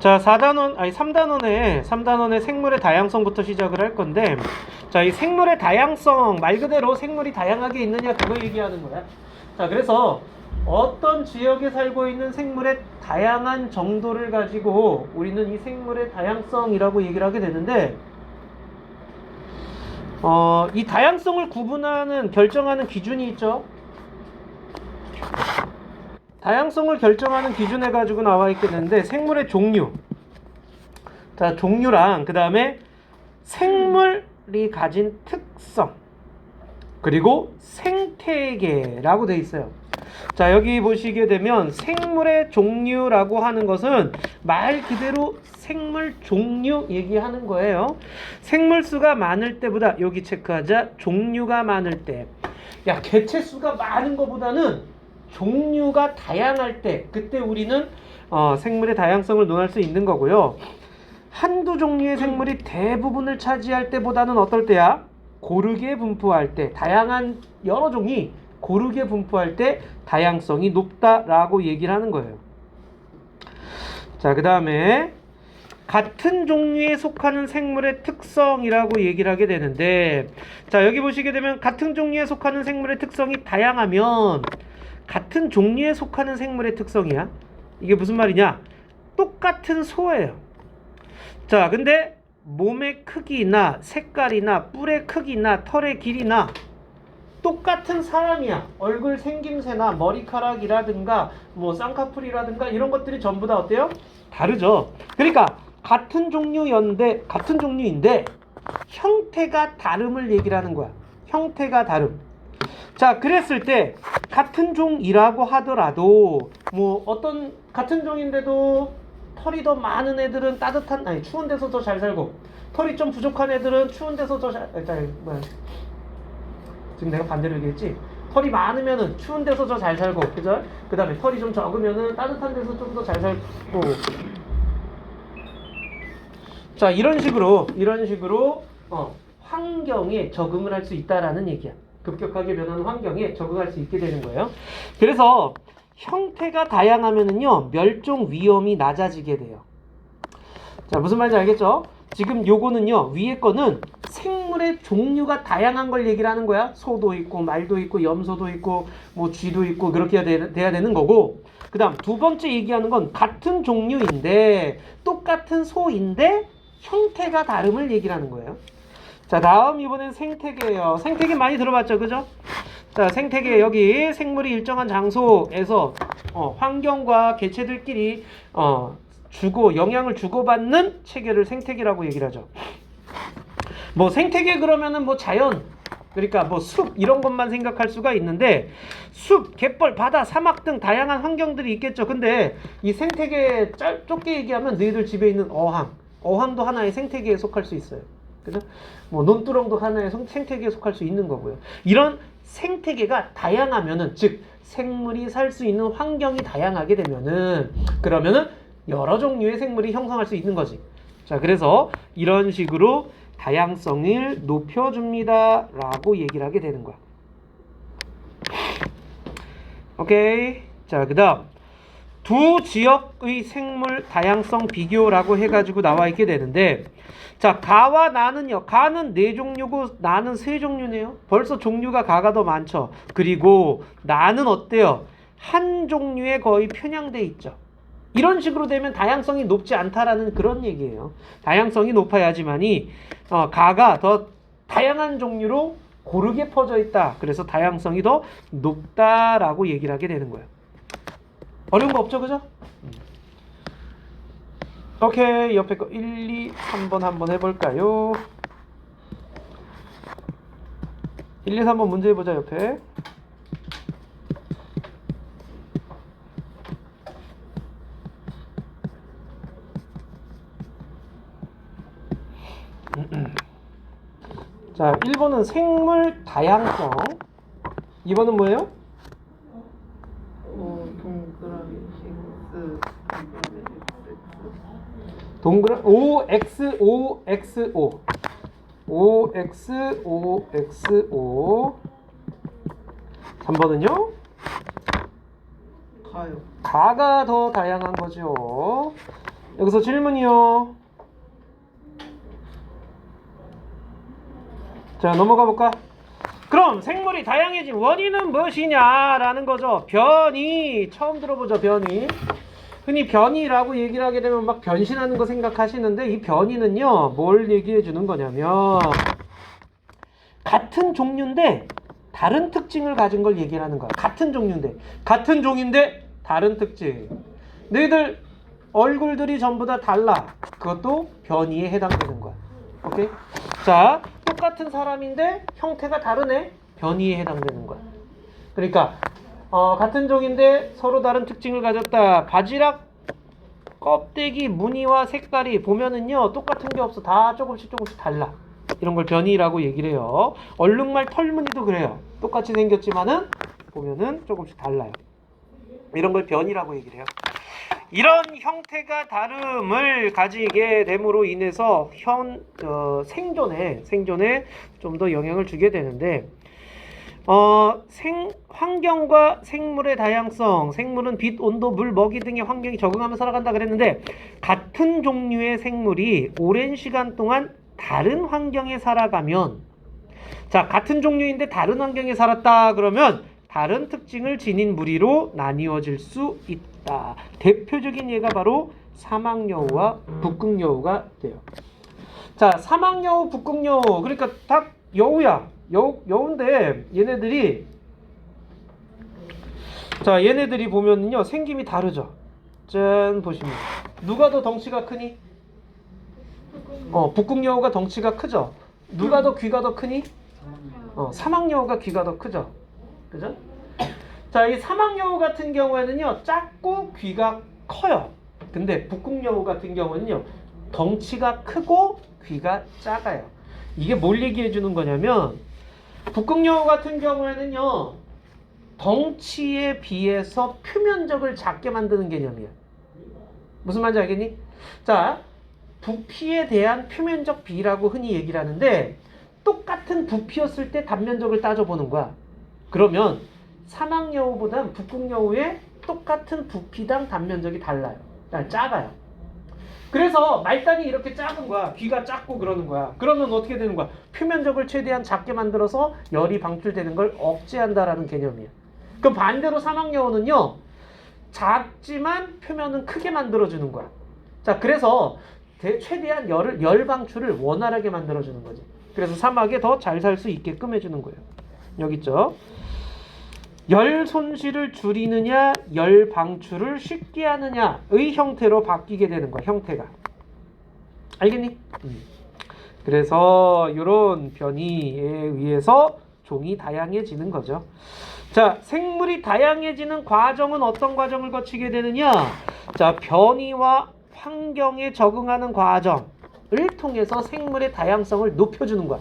자, 3단원의 생물의 다양성부터 시작을 할 건데, 자, 이 생물의 다양성, 말 그대로 생물이 다양하게 있느냐, 그거 얘기하는 거야. 자, 그래서 어떤 지역에 살고 있는 생물의 다양한 정도를 가지고 우리는 이 생물의 다양성이라고 얘기를 하게 되는데, 이 다양성을 구분하는, 결정하는 기준이 있죠. 다양성을 결정하는 기준에 가지고 나와 있게 되는데, 생물의 종류. 자, 종류랑 그 다음에 생물이 가진 특성, 그리고 생태계라고 돼 있어요. 자, 여기 보시게 되면 생물의 종류라고 하는 것은 말 그대로 생물 종류 얘기하는 거예요. 생물 수가 많을 때보다, 여기 체크하자, 종류가 많을 때, 야, 개체 수가 많은 것보다는 종류가 다양할 때, 그때 우리는 생물의 다양성을 논할 수 있는 거고요. 한두 종류의 생물이 대부분을 차지할 때보다는 어떨 때야? 고르게 분포할 때, 다양한 여러 종이 고르게 분포할 때 다양성이 높다라고 얘기를 하는 거예요. 자, 그 다음에 같은 종류에 속하는 생물의 특성이라고 얘기를 하게 되는데, 자, 여기 보시게 되면 같은 종류에 속하는 생물의 특성이 다양하면 같은 종류에 속하는 생물의 특성이야. 이게 무슨 말이냐? 똑같은 소예요. 자, 근데 몸의 크기나 색깔이나 뿔의 크기나 털의 길이나 똑같은 사람이야. 얼굴 생김새나 머리카락이라든가 뭐 쌍꺼풀이라든가 이런 것들이 전부 다 어때요? 다르죠. 그러니까 같은 종류인데 형태가 다름을 얘기를 하는 거야. 형태가 다름. 자, 그랬을 때 같은 종이라고 하더라도 뭐 어떤 같은 종인데도 털이 더 많은 애들은 추운 데서 더 잘 살고, 털이 좀 부족한 애들은 추운 데서 더 지금 내가 반대로 얘기했지? 털이 많으면은 추운 데서 더 잘 살고, 그죠? 그 다음에 털이 좀 적으면은 따뜻한 데서 좀 더 잘 살고. 자, 이런 식으로 환경에 적응을 할 수 있다라는 얘기야. 급격하게 변하는 환경에 적응할 수 있게 되는 거예요. 그래서 형태가 다양하면은요, 멸종 위험이 낮아지게 돼요. 자, 무슨 말인지 알겠죠? 지금 요거는요, 위에 거는 생물의 종류가 다양한 걸 얘기를 하는 거야. 소도 있고, 말도 있고, 염소도 있고, 뭐 쥐도 있고, 그렇게 돼야 되는 거고, 그 다음 두 번째 얘기하는 건 같은 종류인데, 똑같은 소인데, 형태가 다름을 얘기를 하는 거예요. 자, 다음 이번엔 생태계예요. 생태계 많이 들어봤죠, 그죠? 자, 생태계, 여기 생물이 일정한 장소에서 환경과 개체들끼리 영향을 주고받는 체계를 생태계라고 얘기를 하죠. 뭐 생태계 그러면은 뭐 자연, 그러니까 뭐 숲 이런 것만 생각할 수가 있는데, 숲, 갯벌, 바다, 사막 등 다양한 환경들이 있겠죠. 근데 이 생태계 좁게 얘기하면 너희들 집에 있는 어항도 하나의 생태계에 속할 수 있어요. 그죠? 뭐 논두렁도 하나의 생태계에 속할 수 있는 거고요. 이런 생태계가 다양하면은, 즉 생물이 살 수 있는 환경이 다양하게 되면은, 그러면은 여러 종류의 생물이 형성할 수 있는 거지. 자, 그래서 이런 식으로 다양성을 높여줍니다 라고 얘기를 하게 되는 거야. 오케이. 자, 그 다음 두 지역의 생물 다양성 비교라고 해가지고 나와 있게 되는데, 자, 가와 나는요. 가는 4종류고 나는 3종류네요. 벌써 종류가 가가 더 많죠. 그리고 나는 어때요? 한 종류에 거의 편향돼 있죠. 이런 식으로 되면 다양성이 높지 않다라는 그런 얘기예요. 다양성이 높아야지만이 가가 더 다양한 종류로 고르게 퍼져 있다. 그래서 다양성이 더 높다라고 얘기를 하게 되는 거예요. 어려운 거 없죠, 그죠? 오케이, 옆에 거 1, 2, 3번 한번 해볼까요? 1, 2, 3번 문제 해보자, 옆에. 자, 1번은 생물 다양성. 2번은 뭐예요? 동그라미 OXO XO OXO 3번은요? 가요. 가가 더 다양한 거죠. 여기서 질문이요. 자, 넘어가 볼까? 그럼 생물이 다양해진 원인은 무엇이냐라는 거죠. 변이. 처음 들어보죠, 변이. 흔히 변이라고 얘기를 하게 되면 막 변신하는 거 생각하시는데, 이 변이는요, 뭘 얘기해 주는 거냐면, 같은 종류인데 다른 특징을 가진 걸 얘기를 하는 거야. 같은 종류인데 다른 특징. 너희들 얼굴들이 전부 다 달라. 그것도 변이에 해당되는 거야. 오케이? 자, 똑같은 사람인데 형태가 다르네. 변이에 해당되는 거야. 그러니까 같은 종인데 서로 다른 특징을 가졌다. 바지락 껍데기 무늬와 색깔이 보면은요 똑같은 게 없어. 다 조금씩 달라. 이런 걸 변이라고 얘기를 해요. 얼룩말 털무늬도 그래요. 똑같이 생겼지만은 보면은 조금씩 달라요. 이런 걸 변이라고 얘기를 해요. 이런 형태가 다름을 가지게 됨으로 인해서 생존에 좀 더 영향을 주게 되는데, 환경과 생물의 다양성, 생물은 빛, 온도, 물, 먹이 등의 환경에 적응하며 살아간다 그랬는데, 같은 종류의 생물이 오랜 시간 동안 다른 환경에 살아가면, 자, 같은 종류인데 다른 환경에 살았다 그러면 다른 특징을 지닌 무리로 나뉘어질 수 있다. 대표적인 예가 바로 사막여우와 북극여우가 돼요. 자, 사막여우, 북극여우, 그러니까 다 여우야. 여우인데 얘네들이 보면은요 생김이 다르죠. 짠, 보시면 누가 더 덩치가 크니? 북극여우가 덩치가 크죠. 누가 더 귀가 더 크니? 사막여우가 귀가 더 크죠. 그죠? 자, 이 사막여우 같은 경우에는요 작고 귀가 커요. 근데 북극여우 같은 경우는요 덩치가 크고 귀가 작아요. 이게 뭘 얘기해 주는 거냐면, 북극여우 같은 경우에는요 덩치에 비해서 표면적을 작게 만드는 개념이에요. 무슨 말인지 알겠니? 자, 부피에 대한 표면적 비라고 흔히 얘기를 하는데, 똑같은 부피였을 때 단면적을 따져보는 거야. 그러면 사막여우보단 북극여우의 똑같은 부피당 단면적이 달라요. 작아요. 그래서 말단이 이렇게 작은 거야. 귀가 작고 그러는 거야. 그러면 어떻게 되는 거야? 표면적을 최대한 작게 만들어서 열이 방출되는 걸 억제한다라는 개념이에요. 그럼 반대로 사막여우는요 작지만 표면은 크게 만들어주는 거야. 자, 그래서 최대한 열 방출을 원활하게 만들어주는 거지. 그래서 사막에 더 잘 살 수 있게끔 해주는 거예요. 여기 있죠. 열 손실을 줄이느냐, 열 방출을 쉽게 하느냐의 형태로 바뀌게 되는 거야. 형태가. 알겠니? 그래서 이런 변이에 의해서 종이 다양해지는 거죠. 자, 생물이 다양해지는 과정은 어떤 과정을 거치게 되느냐? 자, 변이와 환경에 적응하는 과정을 통해서 생물의 다양성을 높여주는 거야.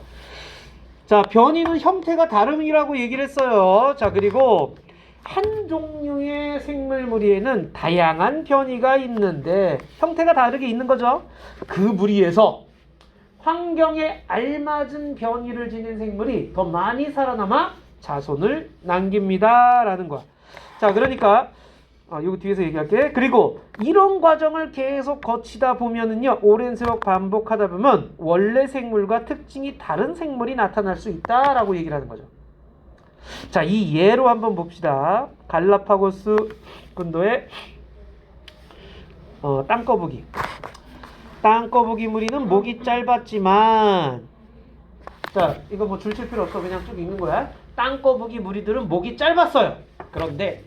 자, 변이는 형태가 다름이라고 얘기를 했어요. 자, 그리고 한 종류의 생물 무리에는 다양한 변이가 있는데 형태가 다르게 있는 거죠. 그 무리에서 환경에 알맞은 변이를 지닌 생물이 더 많이 살아남아 자손을 남깁니다 라는 거야. 자, 그러니까 이거 뒤에서 얘기할게. 그리고 이런 과정을 계속 거치다 보면은요 오랜 세월 반복하다 보면 원래 생물과 특징이 다른 생물이 나타날 수 있다라고 얘기를 하는 거죠. 자, 이 예로 한번 봅시다. 갈라파고스 군도의 땅거북이. 땅거북이 무리는 목이 짧았지만, 자, 이거 뭐 줄 칠 필요 없어. 그냥 쭉 읽는 거야. 땅거북이 무리들은 목이 짧았어요. 그런데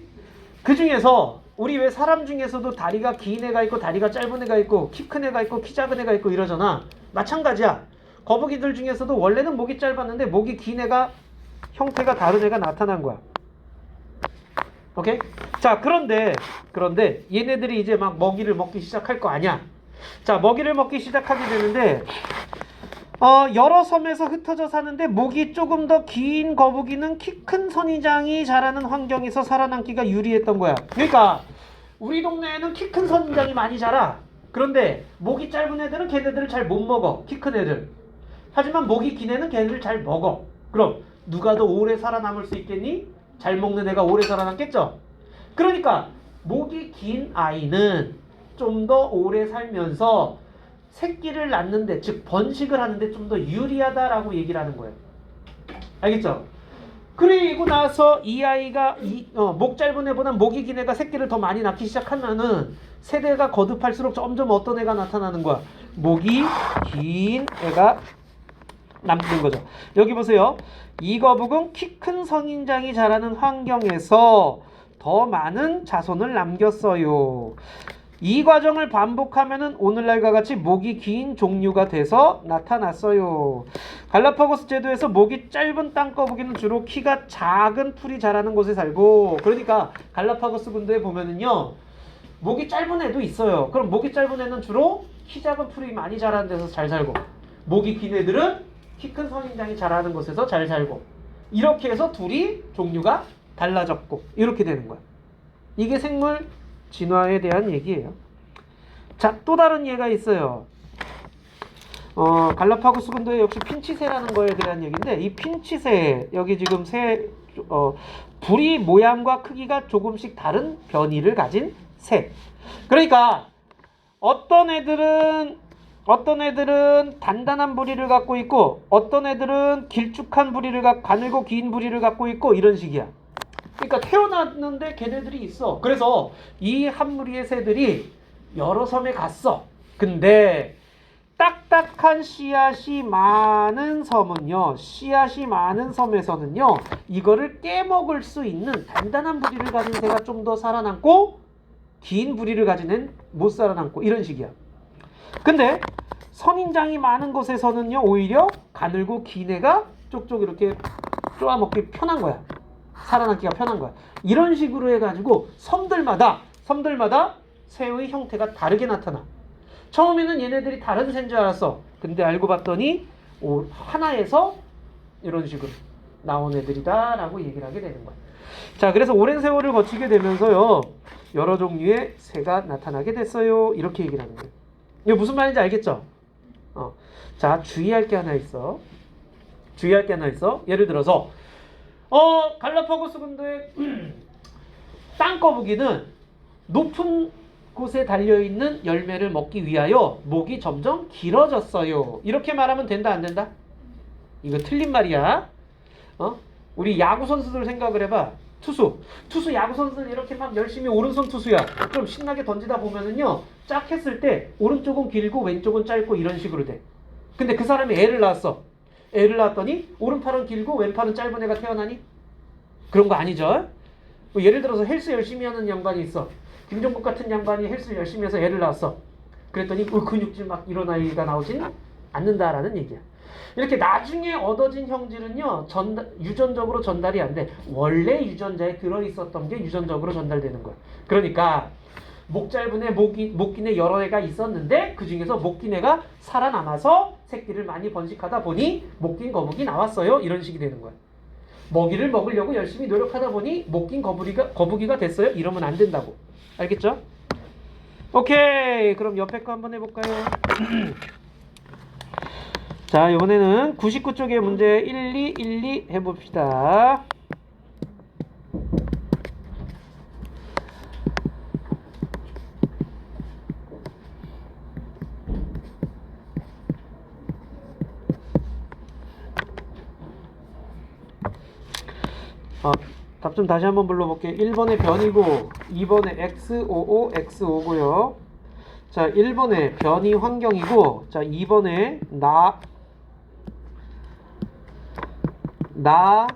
그 중에서 우리 왜 사람 중에서도 다리가 긴 애가 있고 다리가 짧은 애가 있고 키 큰 애가 있고 키 작은 애가 있고 이러잖아. 마찬가지야. 거북이들 중에서도 원래는 목이 짧았는데 목이 긴 애가, 형태가 다른 애가 나타난 거야. 오케이? 자, 그런데 얘네들이 이제 막 먹이를 먹기 시작할 거 아니야. 자, 먹이를 먹기 시작하게 되는데 여러 섬에서 흩어져 사는데 목이 조금 더 긴 거북이는 키 큰 선인장이 자라는 환경에서 살아남기가 유리했던 거야. 그러니까 우리 동네에는 키 큰 선인장이 많이 자라. 그런데 목이 짧은 애들은 걔네들을 잘 못 먹어. 키 큰 애들. 하지만 목이 긴 애는 걔네들을 잘 먹어. 그럼 누가 더 오래 살아남을 수 있겠니? 잘 먹는 애가 오래 살아남겠죠. 그러니까 목이 긴 아이는 좀 더 오래 살면서 새끼를 낳는데, 즉 번식을 하는데 좀 더 유리하다라고 얘기를 하는 거예요. 알겠죠? 그리고 나서 이 아이가 목 짧은 애보다 목이 긴 애가 새끼를 더 많이 낳기 시작하면은 세대가 거듭할수록 점점 어떤 애가 나타나는 거야? 목이 긴 애가 남는 거죠. 여기 보세요. 이 거북은 키 큰 선인장이 자라는 환경에서 더 많은 자손을 남겼어요. 이 과정을 반복하면은 오늘날과 같이 목이 긴 종류가 돼서 나타났어요. 갈라파고스 제도에서 목이 짧은 땅거북이는 주로 키가 작은 풀이 자라는 곳에 살고, 그러니까 갈라파고스 군도에 보면은요, 목이 짧은 애도 있어요. 그럼 목이 짧은 애는 주로 키 작은 풀이 많이 자라는 데서 잘 살고, 목이 긴 애들은 키 큰 선인장이 자라는 곳에서 잘 살고, 이렇게 해서 둘이 종류가 달라졌고 이렇게 되는 거야. 이게 생물 진화에 대한 얘기예요. 자, 또 다른 예가 있어요. 갈라파고스 군도에 역시 핀치새라는 거에 대한 얘기인데, 이 핀치새, 여기 지금 새, 부리 모양과 크기가 조금씩 다른 변이를 가진 새. 그러니까 어떤 애들은 단단한 부리를 갖고 있고, 어떤 애들은 길쭉한 부리를 가늘고 긴 부리를 갖고 있고, 이런 식이야. 그러니까 태어났는데 걔네들이 있어. 그래서 이 한 무리의 새들이 여러 섬에 갔어. 근데 딱딱한 씨앗이 많은 섬에서는요, 이거를 깨먹을 수 있는 단단한 부리를 가진 새가 좀 더 살아남고, 긴 부리를 가진 애는 못 살아남고, 이런 식이야. 근데 선인장이 많은 곳에서는요, 오히려 가늘고 긴 애가 쪽쪽 이렇게 쪼아먹기 편한 거야. 살아남기가 편한 거야. 이런 식으로 해가지고 섬들마다 새의 형태가 다르게 나타나. 처음에는 얘네들이 다른 새인 줄 알았어. 근데 알고 봤더니 하나에서 이런 식으로 나온 애들이다 라고 얘기를 하게 되는 거야. 자, 그래서 오랜 세월을 거치게 되면서요, 여러 종류의 새가 나타나게 됐어요. 이렇게 얘기를 하는 거예요. 이게 무슨 말인지 알겠죠? 자, 주의할 게 하나 있어. 예를 들어서 갈라파고스 군도의 땅거북이는 높은 곳에 달려있는 열매를 먹기 위하여 목이 점점 길어졌어요. 이렇게 말하면 된다, 안 된다? 이거 틀린 말이야. 우리 야구 선수들 생각을 해봐. 투수 야구 선수들 이렇게 막 열심히 오른손 투수야. 좀 신나게 던지다 보면은요, 짝 했을 때 오른쪽은 길고 왼쪽은 짧고 이런 식으로 돼. 근데 그 사람이 애를 낳았더니 오른팔은 길고 왼팔은 짧은 애가 태어나니? 그런 거 아니죠? 뭐 예를 들어서 헬스 열심히 하는 양반이 있어. 김종국 같은 양반이 헬스 열심히 해서 애를 낳았어. 그랬더니 근육질 막 이런 아이가 나오진 않는다라는 얘기야. 이렇게 나중에 얻어진 형질은요, 유전적으로 전달이 안 돼. 원래 유전자에 들어있었던 게 유전적으로 전달되는 거야. 그러니까 목 짧은 애, 목 긴 애 여러 애가 있었는데 그 중에서 목 긴 애가 살아남아서 새끼를 많이 번식하다 보니 목 긴 거북이 나왔어요. 이런 식이 되는 거야. 먹이를 먹으려고 열심히 노력하다 보니 목 긴 거북이가 됐어요. 이러면 안 된다고. 알겠죠? 오케이. 그럼 옆에 거 한번 해볼까요? 자, 이번에는 99쪽의 문제 1, 2 해봅시다. 답 좀 다시 한번 불러볼게요. 1번에 변이고 2번에 X55, X5고요. 자, 1번에 변이 환경이고, 자, 2번에 나가라다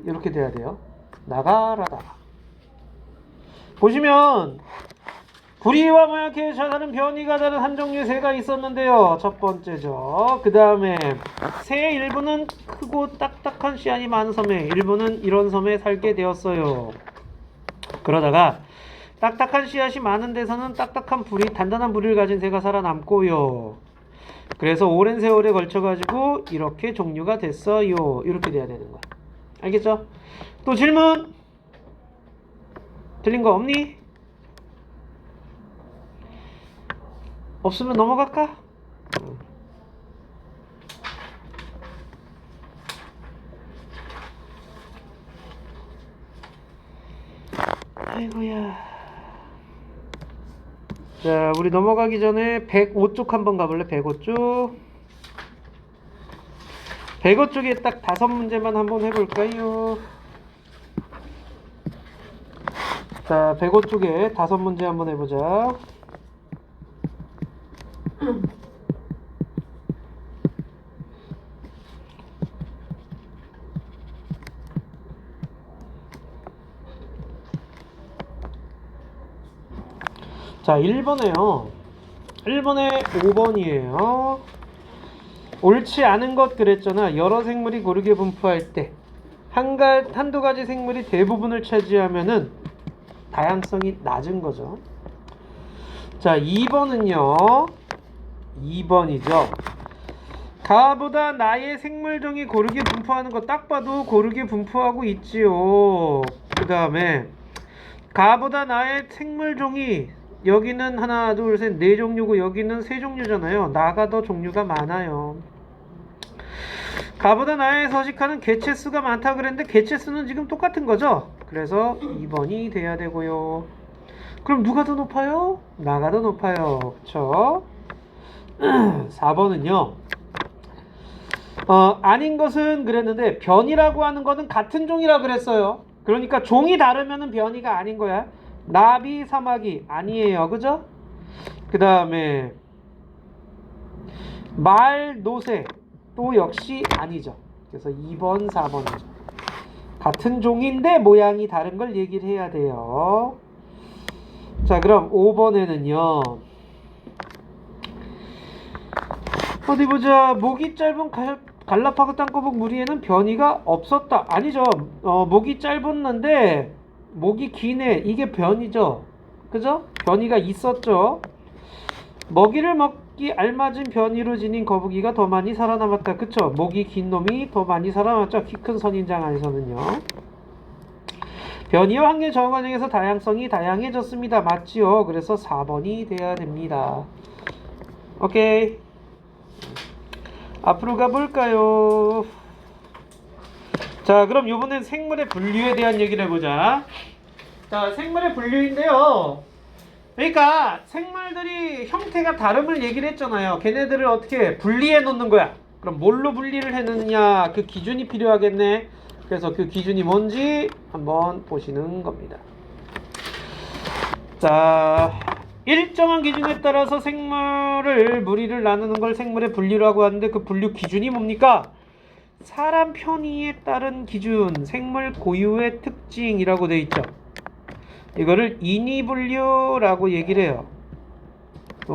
이렇게 돼야 돼요. 나가라다. 보시면 부리와 모양캐 자다른 변이가 다른 한 종류의 새가 있었는데요. 첫 번째죠. 그 다음에 새의 일부는 크고 딱딱한 씨앗이 많은 섬에, 일부는 이런 섬에 살게 되었어요. 그러다가 딱딱한 씨앗이 많은 데서는 단단한 부리를 가진 새가 살아남고요. 그래서 오랜 세월에 걸쳐가지고 이렇게 종류가 됐어요. 이렇게 돼야 되는 거야. 알겠죠? 또 질문? 틀린 거 없니? 없으면 넘어갈까? 아이고야. 자, 우리 넘어가기 전에 105쪽 한번 가볼래? 105쪽. 105쪽에 딱 5문제만 한번 해볼까요? 자, 105쪽에 5문제 한번 해보자. 자, 1번에요. 1번에 5번이에요. 옳지 않은 것 그랬잖아. 여러 생물이 고르게 분포할 때 한두 가지 생물이 대부분을 차지하면은 다양성이 낮은 거죠. 자, 2번은요. 2번이죠. 가보다 나의 생물종이 고르게 분포하는 거 딱 봐도 고르게 분포하고 있지요. 그 다음에 가보다 나의 생물종이 여기는 하나, 둘, 셋, 네 종류고 여기는 세 종류잖아요. 나가 더 종류가 많아요. 가보다 나의 서식하는 개체수가 많다 그랬는데 개체수는 지금 똑같은 거죠. 그래서 2번이 돼야 되고요. 그럼 누가 더 높아요? 나가 더 높아요. 그쵸? 4번은요. 아닌 것은 그랬는데 변이라고 하는 거는 같은 종이라 그랬어요. 그러니까 종이 다르면은 변이가 아닌 거야. 나비, 사마귀 아니에요. 그죠? 그 다음에 말, 노새 또 역시 아니죠. 그래서 2번, 4번이죠. 같은 종인데 모양이 다른 걸 얘기를 해야 돼요. 자, 그럼 5번에는요. 어디 보자. 목이 짧은 갈라파고 땅거북 무리에는 변이가 없었다. 아니죠. 목이 짧았는데 목이 기네. 이게 변이죠. 그죠? 변이가 있었죠. 먹이를 먹기 알맞은 변이로 지닌 거북이가 더 많이 살아남았다. 그쵸? 목이 긴 놈이 더 많이 살아남았죠. 키 큰 선인장 안에서는요. 변이와 확률 적응 과정에서 다양성이 다양해졌습니다. 맞지요? 그래서 4번이 돼야 됩니다. 오케이. 앞으로 가볼까요? 자, 그럼 이번엔 생물의 분류에 대한 얘기를 해보자. 자, 생물의 분류인데요. 그러니까 생물들이 형태가 다름을 얘기를 했잖아요. 걔네들을 어떻게 분리해 놓는 거야. 그럼 뭘로 분리를 해놓느냐, 그 기준이 필요하겠네. 그래서 그 기준이 뭔지 한번 보시는 겁니다. 자, 일정한 기준에 따라서 생물을 무리를 나누는 걸 생물의 분류라고 하는데 그 분류 기준이 뭡니까? 사람 편의에 따른 기준, 생물 고유의 특징이라고 되어 있죠. 이거를 인위분류라고 얘기를 해요.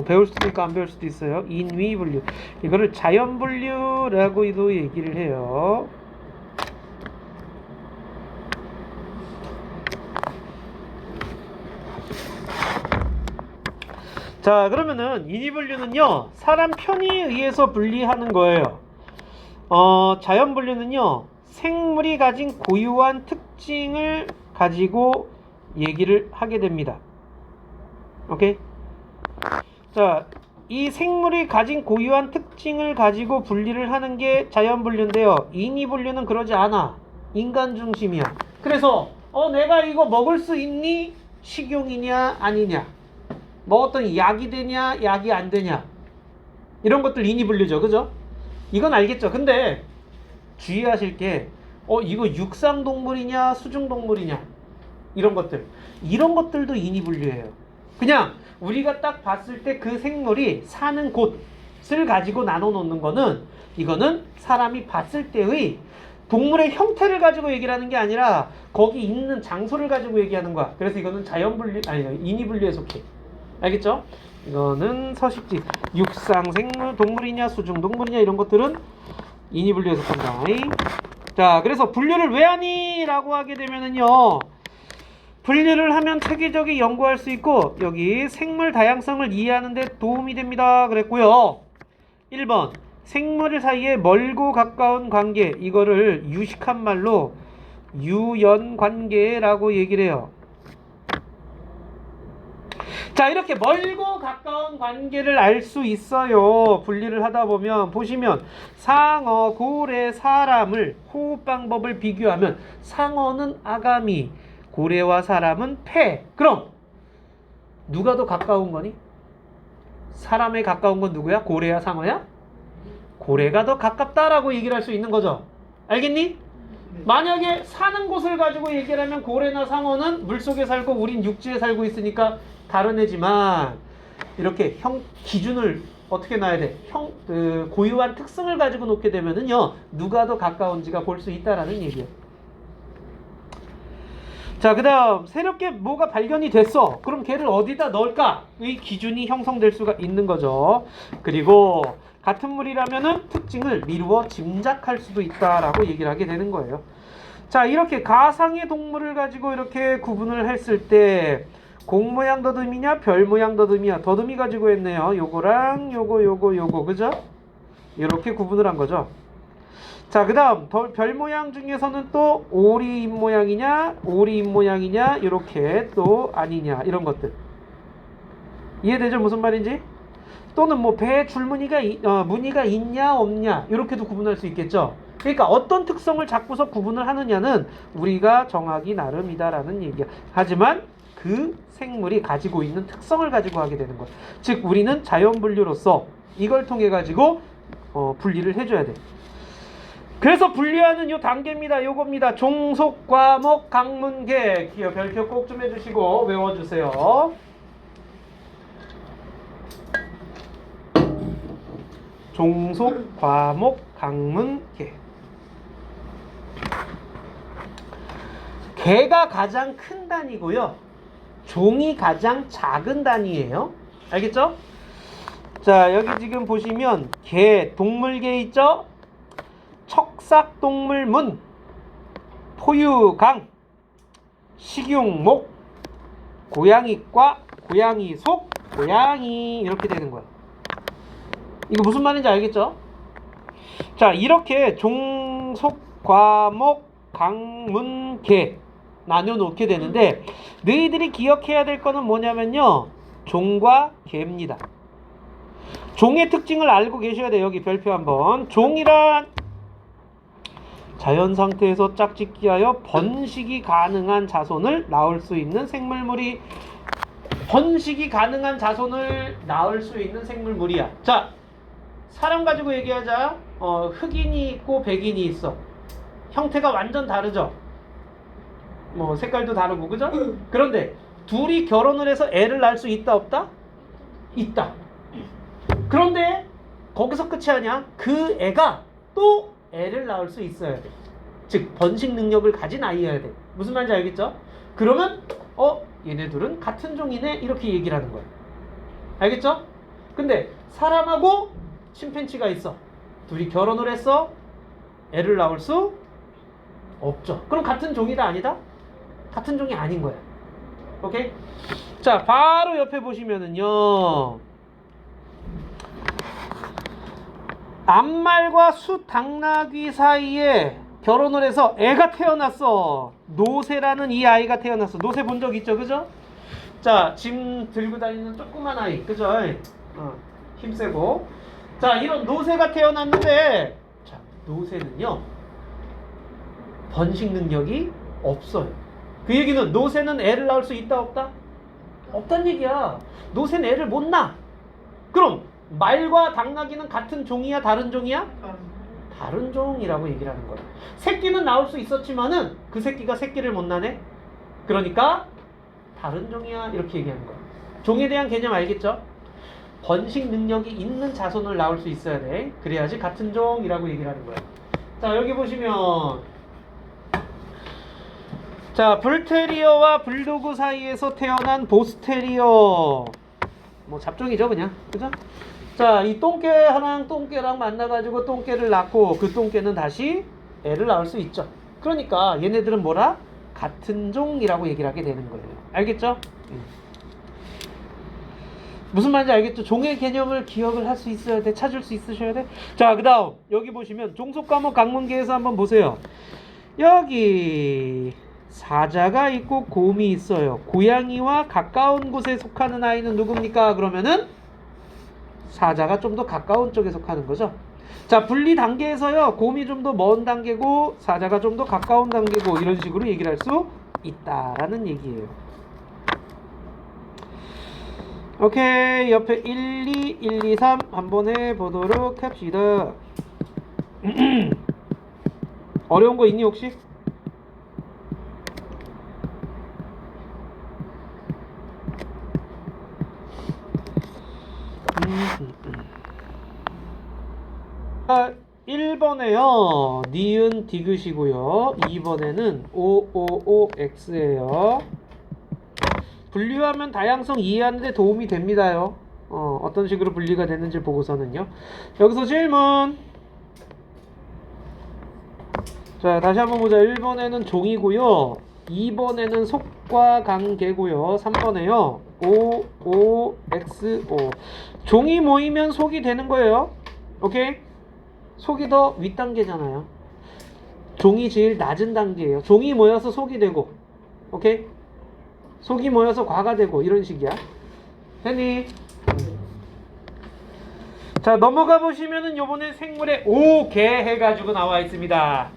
배울 수도 있고 안 배울 수도 있어요. 인위분류. 이거를 자연분류라고도 얘기를 해요. 자, 그러면은 인위분류는요, 사람 편의에 의해서 분리하는 거예요. 자연분류는요, 생물이 가진 고유한 특징을 가지고 얘기를 하게 됩니다. 오케이? 자, 이 생물이 가진 고유한 특징을 가지고 분리를 하는 게 자연분류인데요. 인위분류는 그러지 않아. 인간 중심이야. 그래서 내가 이거 먹을 수 있니? 식용이냐 아니냐. 뭐 어떤 약이 되냐 약이 안 되냐. 이런 것들 인위분류죠. 그죠? 이건 알겠죠. 근데 주의하실 게 이거 육상동물이냐 수중동물이냐 이런 것들도 인위분류예요. 그냥 우리가 딱 봤을 때 그 생물이 사는 곳을 가지고 나눠 놓는 거는, 이거는 사람이 봤을 때의 동물의 형태를 가지고 얘기를 하는 게 아니라 거기 있는 장소를 가지고 얘기하는 거야. 그래서 이거는 인위분류에 속해. 알겠죠? 이거는 서식지, 육상생물 동물이냐 수중동물이냐 이런 것들은 인위분류에 속한다. 자, 그래서 분류를 왜 하니? 라고 하게 되면은요, 분류를 하면 체계적이 연구할 수 있고 여기 생물 다양성을 이해하는 데 도움이 됩니다. 그랬고요. 1번 생물 사이에 멀고 가까운 관계, 이거를 유식한 말로 유연관계라고 얘기를 해요. 자, 이렇게 멀고 가까운 관계를 알 수 있어요. 분리를 하다 보면 보시면 상어, 고래, 사람을 호흡 방법을 비교하면 상어는 아가미, 고래와 사람은 패. 그럼 누가 더 가까운 거니? 사람에 가까운 건 누구야? 고래야, 상어야? 고래가 더 가깝다라고 얘기를 할 수 있는 거죠. 알겠니? 만약에 사는 곳을 가지고 얘기를 하면 고래나 상어는 물속에 살고 우린 육지에 살고 있으니까 다른 애지만 이렇게 기준을 어떻게 놔야 돼? 고유한 특성을 가지고 놓게 되면은요, 누가 더 가까운지가 볼 수 있다라는 얘기예요. 자, 그 다음 새롭게 뭐가 발견이 됐어. 그럼 걔를 어디다 넣을까? 의 기준이 형성될 수가 있는 거죠. 그리고 같은 물이라면은 특징을 미루어 짐작할 수도 있다라고 얘기를 하게 되는 거예요. 자, 이렇게 가상의 동물을 가지고 이렇게 구분을 했을 때 공 모양 더듬이냐 별 모양 더듬이야. 더듬이 가지고 했네요. 요거랑 요거 그죠? 이렇게 구분을 한 거죠. 자, 그 다음 별 모양 중에서는 또 오리 입 모양이냐 오리 입 모양이냐 이렇게 또 아니냐 이런 것들 이해되죠? 무슨 말인지? 또는 뭐 배에 줄무늬가 무늬가 있냐 없냐 이렇게도 구분할 수 있겠죠. 그러니까 어떤 특성을 잡고서 구분을 하느냐는 우리가 정하기 나름이다라는 얘기야. 하지만 그 생물이 가지고 있는 특성을 가지고 하게 되는 거야. 즉 우리는 자연 분류로서 이걸 통해 가지고 분리를 해줘야 돼. 그래서 분류하는 요 단계입니다. 요겁니다. 종속, 과목, 강문계. 기호 별표 꼭 좀 해주시고 외워주세요. 종속, 과목, 강문계. 개가 가장 큰 단위고요. 종이 가장 작은 단위예요. 알겠죠? 자, 여기 지금 보시면 개, 동물계 있죠? 척삭동물문, 포유강, 식용목, 고양이과, 고양이속, 고양이 이렇게 되는 거야. 이거 무슨 말인지 알겠죠? 자, 이렇게 종속, 과목, 강문, 개 나눠 놓게 되는데 너희들이 기억해야 될 거는 뭐냐면요. 종과 개입니다. 종의 특징을 알고 계셔야 돼요. 여기 별표 한번. 종이란 자연 상태에서 짝짓기하여 번식이 가능한 자손을 낳을 수 있는 생물물이 번식이 가능한 자손을 낳을 수 있는 생물물이야. 자, 사람 가지고 얘기하자. 흑인이 있고 백인이 있어. 형태가 완전 다르죠. 뭐 색깔도 다르고 그죠? 그런데 둘이 결혼을 해서 애를 낳을 수 있다 없다? 있다. 그런데 거기서 끝이 아니야. 그 애가 또 애를 낳을 수 있어야 돼. 즉 번식 능력을 가진 아이여야 돼. 무슨 말인지 알겠죠? 그러면 얘네 둘은 같은 종이네 이렇게 얘기를 하는 거야. 알겠죠? 근데 사람하고 침팬지가 있어. 둘이 결혼을 했어. 애를 낳을 수 없죠. 그럼 같은 종이다 아니다? 같은 종이 아닌 거야. 오케이? 자, 바로 옆에 보시면은요. 암말과 수당나귀 사이에 결혼을 해서 애가 태어났어. 노새라는 이 아이가 태어났어. 노새 본 적 있죠? 그죠? 자, 짐 들고 다니는 조그만 아이. 그죠? 힘세고. 자, 이런 노새가 태어났는데 자, 노새는요. 번식 능력이 없어요. 그 얘기는 노새는 애를 낳을 수 있다 없다? 없단 얘기야. 노새는 애를 못 낳아. 그럼 말과 당나귀는 같은 종이야 다른 종이야? 다른 종이라고 얘기를 하는 거야. 새끼는 낳을 수 있었지만은 그 새끼가 새끼를 못 낳네. 그러니까 다른 종이야 이렇게 얘기하는 거야. 종에 대한 개념 알겠죠? 번식 능력이 있는 자손을 낳을 수 있어야 돼. 그래야지 같은 종이라고 얘기를 하는 거야. 자, 여기 보시면 자, 불테리어와 불도그 사이에서 태어난 보스테리어. 뭐 잡종이죠 그냥. 그죠? 자, 이 똥개랑 똥개랑 만나가지고 똥개를 낳고 그 똥개는 다시 애를 낳을 수 있죠. 그러니까 얘네들은 뭐라? 같은 종이라고 얘기를 하게 되는 거예요. 알겠죠? 무슨 말인지 알겠죠? 종의 개념을 기억을 할 수 있어야 돼. 찾을 수 있으셔야 돼. 자, 그 다음 여기 보시면 종속과목 강문계에서 한번 보세요. 여기 사자가 있고 곰이 있어요. 고양이와 가까운 곳에 속하는 아이는 누굽니까? 그러면은 사자가 좀 더 가까운 쪽에 속하는 거죠. 자, 분리 단계에서요. 곰이 좀 더 먼 단계고 사자가 좀 더 가까운 단계고 이런 식으로 얘기를 할 수 있다라는 얘기예요. 오케이, 옆에 1, 2, 1, 2, 3 한번 해보도록 합시다. 어려운 거 있니 혹시? 자, 1번에요 니은 디귿이고요 2번에는 OOOX예요. 분류하면 다양성 이해하는 데 도움이 됩니다요. 어떤 식으로 분리가 되는지 보고서는요. 여기서 질문. 자, 다시 한번 보자. 1번에는 종이고요 2번에는 속과 관계고요 3번에요 OOXO. 종이 모이면 속이 되는 거예요. 오케이? 속이 더 윗단계잖아요. 종이 제일 낮은 단계예요. 종이 모여서 속이 되고, 오케이? 속이 모여서 과가 되고 이런 식이야. 됐니? 자, 넘어가 보시면은 요번에 생물의 5개 해가지고 나와 있습니다.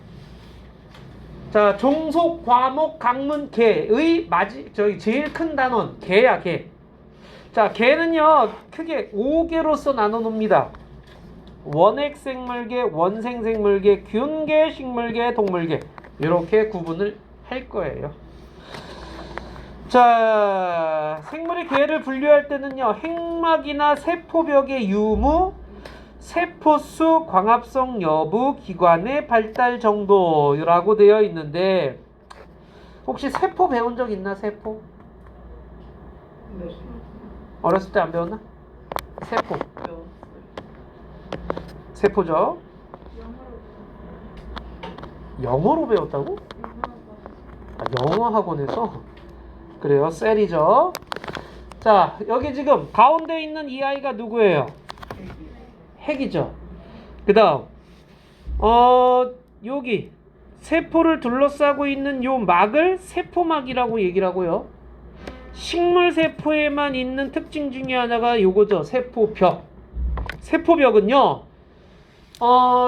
자, 종속, 과목, 강문, 개의 저기 제일 큰 단원 개야, 개. 자, 개는요 크게 5개로서 나눠 놓습니다. 원핵생물계, 원생생물계, 균계, 식물계, 동물계 이렇게 구분을 할 거예요. 자, 생물의 계를 분류할 때는요 핵막이나 세포벽의 유무, 세포수, 광합성 여부, 기관의 발달 정도라고 되어 있는데 혹시 세포 배운 적 있나? 세포? 네. 어렸을 때 안 배웠나? 세포. 세포죠? 영어로 배웠다고? 아, 영어 학원에서? 그래요, 셀이죠. 자, 여기 지금 가운데 있는 이 아이가 누구예요? 핵이죠. 그 다음 여기 세포를 둘러싸고 있는 요 막을 세포막이라고 얘기를 하고요. 식물 세포에만 있는 특징 중에 하나가 요거죠. 세포벽. 세포벽은요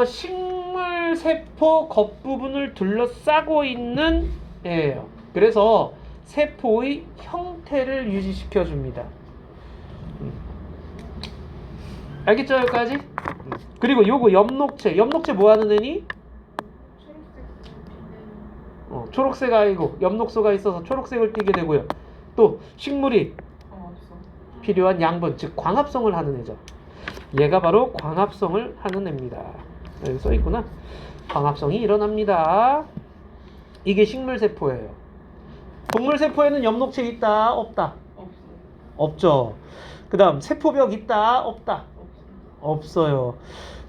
식물 세포 겉부분을 둘러싸고 있는 애예요. 그래서 세포의 형태를 유지시켜 줍니다. 알겠죠? 여기까지? 그리고 요거 엽록체. 엽록체 뭐 하는 애니? 초록색 아이고 엽록소가 있어서 초록색을 띠게 되고요. 또 식물이 필요한 양분, 즉 광합성을 하는 애죠. 얘가 바로 광합성을 하는 애입니다. 여기 써있구나. 광합성이 일어납니다. 이게 식물세포예요. 동물세포에는 엽록체 있다? 없다? 없죠. 그 다음 세포벽 있다? 없다? 없어요.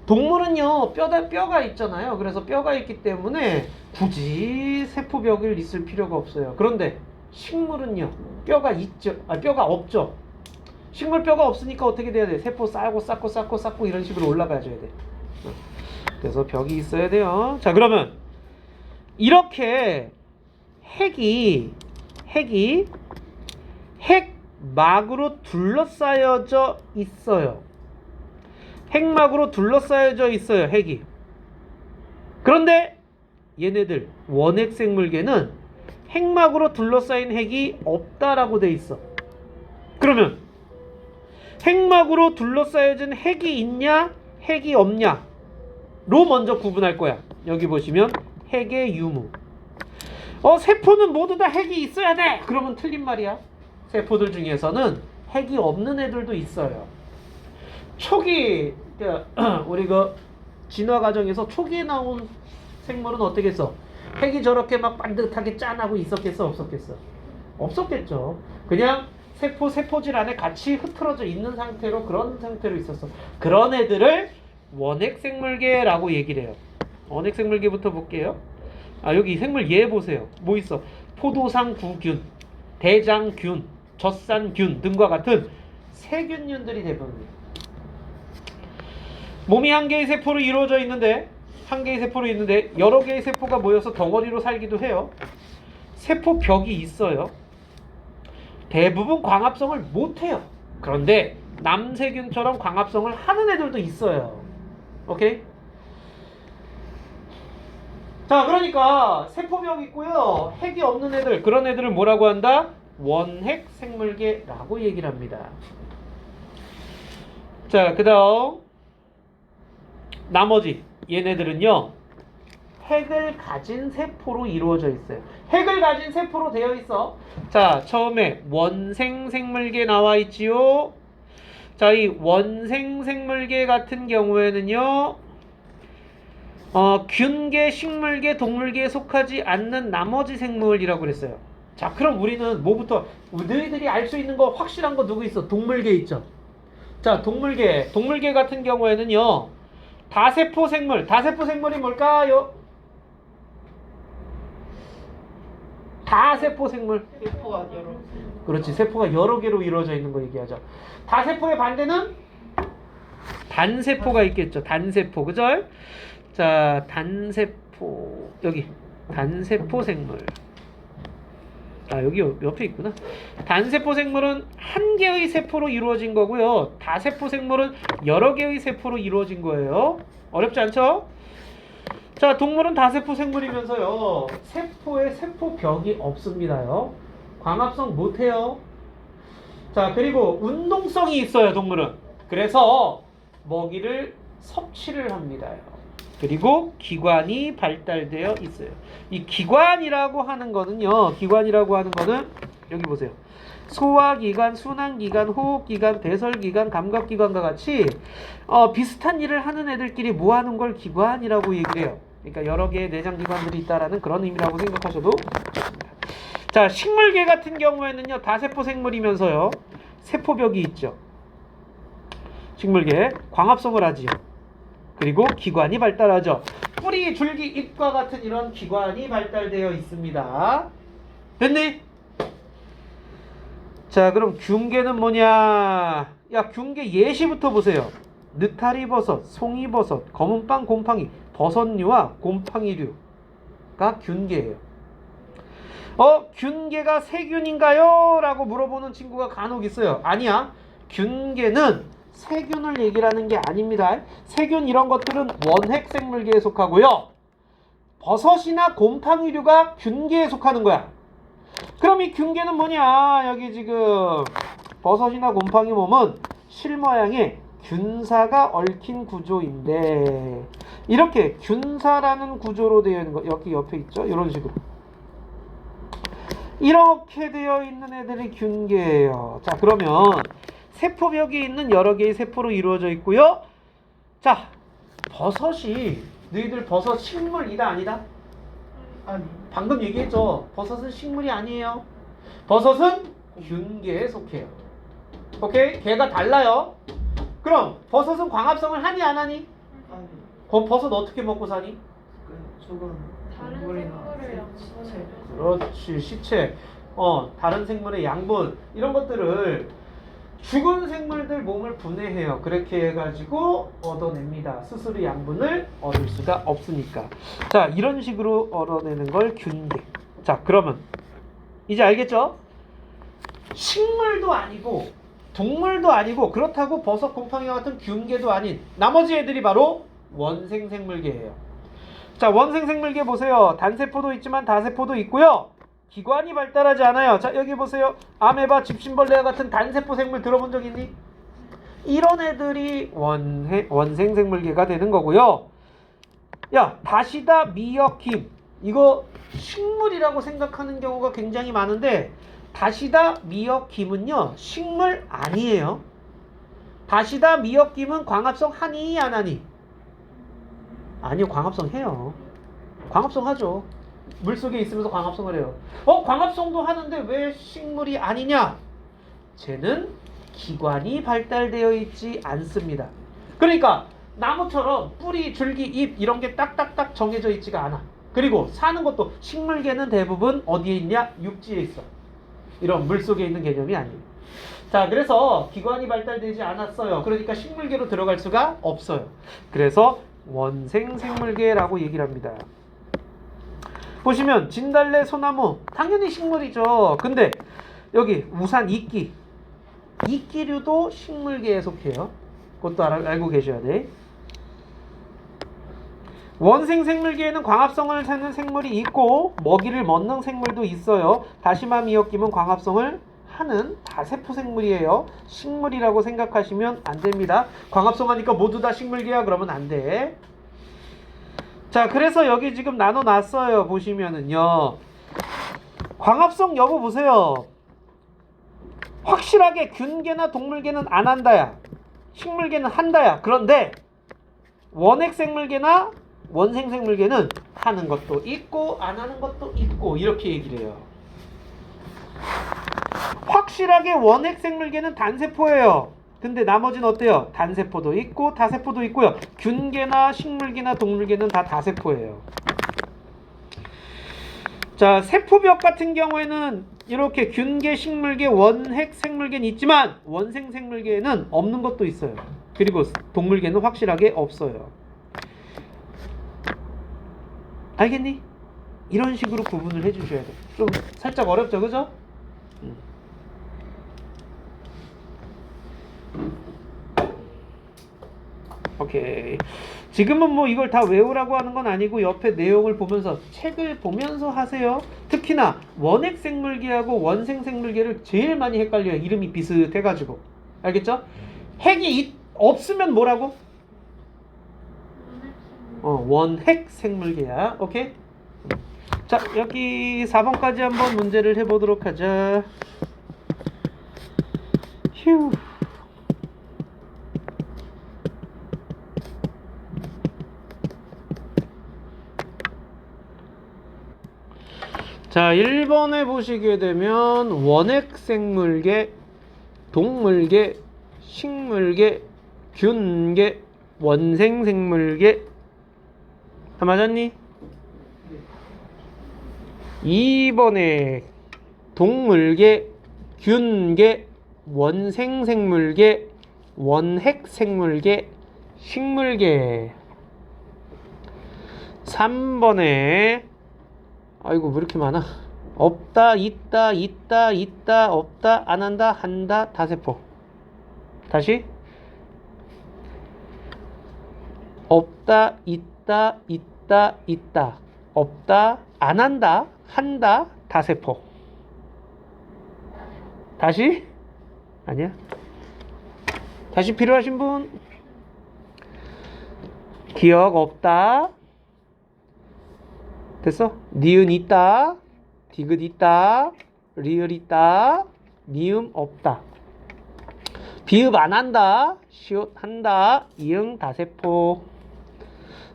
동물은요 뼈가 있잖아요. 그래서 뼈가 있기 때문에 굳이 세포벽을 있을 필요가 없어요. 그런데 식물은요 뼈가 있죠. 뼈가 없죠. 식물 뼈가 없으니까 어떻게 돼야 돼? 세포 쌓고 이런 식으로 올라가줘야 돼. 그래서 벽이 있어야 돼요. 자, 그러면 이렇게 핵이 핵막으로 둘러싸여져 있어요. 핵막으로 둘러싸여져 있어요. 핵이. 그런데 얘네들 원핵생물계는 핵막으로 둘러싸인 핵이 없다라고 돼 있어. 그러면 핵막으로 둘러싸여진 핵이 있냐, 핵이 없냐로 먼저 구분할 거야. 여기 보시면 핵의 유무. 세포는 모두 다 핵이 있어야 돼. 그러면 틀린 말이야. 세포들 중에서는 핵이 없는 애들도 있어요. 초기 우리 그 진화 과정에서 초기에 나온 생물은 어떻게 했어? 핵이 저렇게 막 반듯하게 짠하고 있었겠어? 없었겠어? 없었겠죠. 그냥 세포질 안에 같이 흐트러져 있는 상태로 그런 상태로 있었어. 그런 애들을 원핵생물계라고 얘기를 해요. 원핵생물계부터 볼게요. 여기 생물 얘 보세요. 뭐 있어? 포도상 구균, 대장균, 젖산균 등과 같은 세균균들이 대부분이에요. 몸이 한 개의 세포로 이루어져 있는데 여러 개의 세포가 모여서 덩어리로 살기도 해요. 세포벽이 있어요. 대부분 광합성을 못해요. 그런데 남세균처럼 광합성을 하는 애들도 있어요. 오케이? 자, 그러니까 세포벽 있고요. 핵이 없는 애들, 그런 애들을 뭐라고 한다? 원핵 생물계라고 얘기를 합니다. 자, 그 다음 나머지 얘네들은요, 핵을 가진 세포로 이루어져 있어요. 핵을 가진 세포로 되어 있어. 자, 처음에 원생 생물계 나와 있지요. 자, 이 원생 생물계 같은 경우에는요, 균계, 식물계, 동물계에 속하지 않는 나머지 생물이라고 그랬어요. 자, 그럼 우리는 뭐부터, 너희들이 알 수 있는 거 확실한 거 누구 있어? 동물계 있죠. 자, 동물계 같은 경우에는요, 다세포 생물이 뭘까요? 다세포 생물. 세포가 여러. 그렇지, 세포가 여러 개로 이루어져 있는 거 얘기하죠. 다세포의 반대는 단세포가 있겠죠. 단세포, 그죠? 자, 단세포, 여기 단세포 생물. 아, 여기 옆에 있구나. 단세포 생물은 한 개의 세포로 이루어진 거고요. 다세포 생물은 여러 개의 세포로 이루어진 거예요. 어렵지 않죠? 자, 동물은 다세포 생물이면서요, 세포에 세포벽이 없습니다요. 광합성 못해요. 자, 그리고 운동성이 있어요, 동물은. 그래서 먹이를 섭취를 합니다요. 그리고 기관이 발달되어 있어요. 이 기관이라고 하는 거는 여기 보세요. 소화기관, 순환기관, 호흡기관, 배설기관, 감각기관과 같이 비슷한 일을 하는 애들끼리 모아놓은 걸 기관이라고 얘기를 해요. 그러니까 여러 개의 내장기관들이 있다라는 그런 의미라고 생각하셔도 좋습니다. 자, 식물계 같은 경우에는요, 다세포 생물이면서요, 세포벽이 있죠. 식물계 광합성을 하지요. 그리고 기관이 발달하죠. 뿌리, 줄기, 잎과 같은 이런 기관이 발달되어 있습니다. 됐니? 자, 그럼 균계는 뭐냐? 야, 균계 예시부터 보세요. 느타리버섯, 송이버섯, 검은빵 곰팡이, 버섯류와 곰팡이류가 균계예요. 균계가 세균인가요? 라고 물어보는 친구가 간혹 있어요. 아니야. 균계는 세균을 얘기를 하는 게 아닙니다. 세균 이런 것들은 원핵 생물계에 속하고요. 버섯이나 곰팡이류가 균계에 속하는 거야. 그럼 이 균계는 뭐냐? 여기 지금 버섯이나 곰팡이 몸은 실 모양의 균사가 얽힌 구조인데, 이렇게 균사라는 구조로 되어 있는 거 여기 옆에 있죠? 이런 식으로 이렇게 되어 있는 애들이 균계예요. 자, 그러면 세포벽이 있는 여러 개의 세포로 이루어져 있고요. 자, 버섯이, 너희들 버섯 식물이다 아니다? 아니. 방금 얘기했죠. 버섯은 식물이 아니에요. 버섯은 균계에 속해요. 오케이? 걔가 달라요. 그럼 버섯은 광합성을 하니 안 하니? 아니. 그럼 버섯 어떻게 먹고 사니? 죽은 다른 동물이나 생물을 시체. 그렇지, 시체. 다른 생물의 양분 이런 것들을 죽은 생물들 몸을 분해해요. 그렇게 해가지고 얻어냅니다. 스스로 양분을 얻을 수가 없으니까. 자, 이런 식으로 얻어내는 걸 균계. 자, 그러면 이제 알겠죠? 식물도 아니고 동물도 아니고 그렇다고 버섯, 곰팡이와 같은 균계도 아닌 나머지 애들이 바로 원생생물계예요. 자, 원생생물계 보세요. 단세포도 있지만 다세포도 있고요. 기관이 발달하지 않아요. 자, 여기 보세요. 아메바, 집신벌레와 같은 단세포 생물 들어본 적 있니? 이런 애들이 원생생물계가 되는 거고요. 야, 다시다, 미역, 김. 이거 식물이라고 생각하는 경우가 굉장히 많은데, 다시다, 미역, 김은요, 식물 아니에요. 다시다, 미역, 김은 광합성 하니 안 하니? 아니요, 광합성 해요. 광합성 하죠. 물속에 있으면서 광합성을 해요. 광합성도 하는데 왜 식물이 아니냐? 쟤는 기관이 발달되어 있지 않습니다. 그러니까 나무처럼 뿌리, 줄기, 잎 이런 게 딱딱딱 정해져 있지가 않아. 그리고 사는 것도 식물계는 대부분 어디에 있냐? 육지에 있어. 이런 물속에 있는 개념이 아니에요. 자, 그래서 기관이 발달되지 않았어요. 그러니까 식물계로 들어갈 수가 없어요. 그래서 원생생물계라고 얘기를 합니다. 보시면 진달래, 소나무 당연히 식물이죠. 근데 여기 우산, 이끼, 이끼류도 식물계에 속해요. 그것도 알고 계셔야 돼. 원생 생물계에는 광합성을 하는 생물이 있고 먹이를 먹는 생물도 있어요. 다시마 미역김은 광합성을 하는 다세포 생물이에요. 식물이라고 생각하시면 안 됩니다. 광합성하니까 모두 다 식물계야 그러면 안 돼. 자, 그래서 여기 지금 나눠놨어요. 보시면은요. 광합성 여부 보세요. 확실하게 균계나 동물계는 안 한다야. 식물계는 한다야. 그런데 원핵 생물계나 원생 생물계는 하는 것도 있고 안 하는 것도 있고 이렇게 얘기를 해요. 확실하게 원핵 생물계는 단세포예요. 근데 나머지는 어때요? 단세포도 있고 다세포도 있고요. 균계나 식물계나 동물계는 다 다세포예요. 자, 세포벽 같은 경우에는 이렇게 균계, 식물계, 원핵 생물계는 있지만 원생 생물계에는 없는 것도 있어요. 그리고 동물계는 확실하게 없어요. 알겠니? 이런 식으로 구분을 해주셔야 돼. 좀 살짝 어렵죠, 그죠? 오케이. 지금은 뭐 이걸 다 외우라고 하는 건 아니고 옆에 내용을 보면서 책을 보면서 하세요. 특히나 원핵 생물계하고 원생 생물계를 제일 많이 헷갈려요. 이름이 비슷해가지고. 알겠죠? 핵이 없으면 뭐라고? 원핵 생물계야. 오케이? 자, 여기 4번까지 한번 문제를 해보도록 하자. 휴. 자, 1번에 보시게 되면 원핵 생물계, 동물계, 식물계, 균계, 원생 생물계. 다 맞았니? 2번에 동물계, 균계, 원생 생물계, 원핵 생물계, 식물계. 3번에 아이고 왜 이렇게 많아? 없다, 있다, 있다, 있다, 없다, 안 한다, 한다, 다세포. 다시 없다, 있다, 있다, 있다, 없다, 안 한다, 한다, 다세포. 다시? 아니야? 다시 필요하신 분? 기억 없다. 됐어? 니은 있다, 디귿 있다, 리을 있다, 미음 없다. 비읍 안 한다, 시옷 한다, 이응 다세포.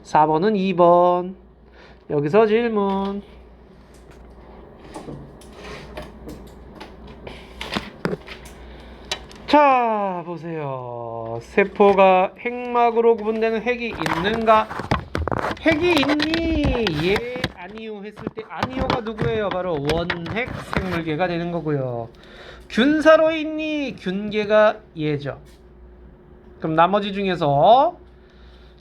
4번은 2번. 여기서 질문. 자, 보세요. 세포가 핵막으로 구분되는 핵이 있는가? 핵이 있니? 예, 아니요 했을 때 아니요가 누구예요? 바로 원핵 생물계가 되는 거고요. 균사로 있니? 균계가 예죠. 그럼 나머지 중에서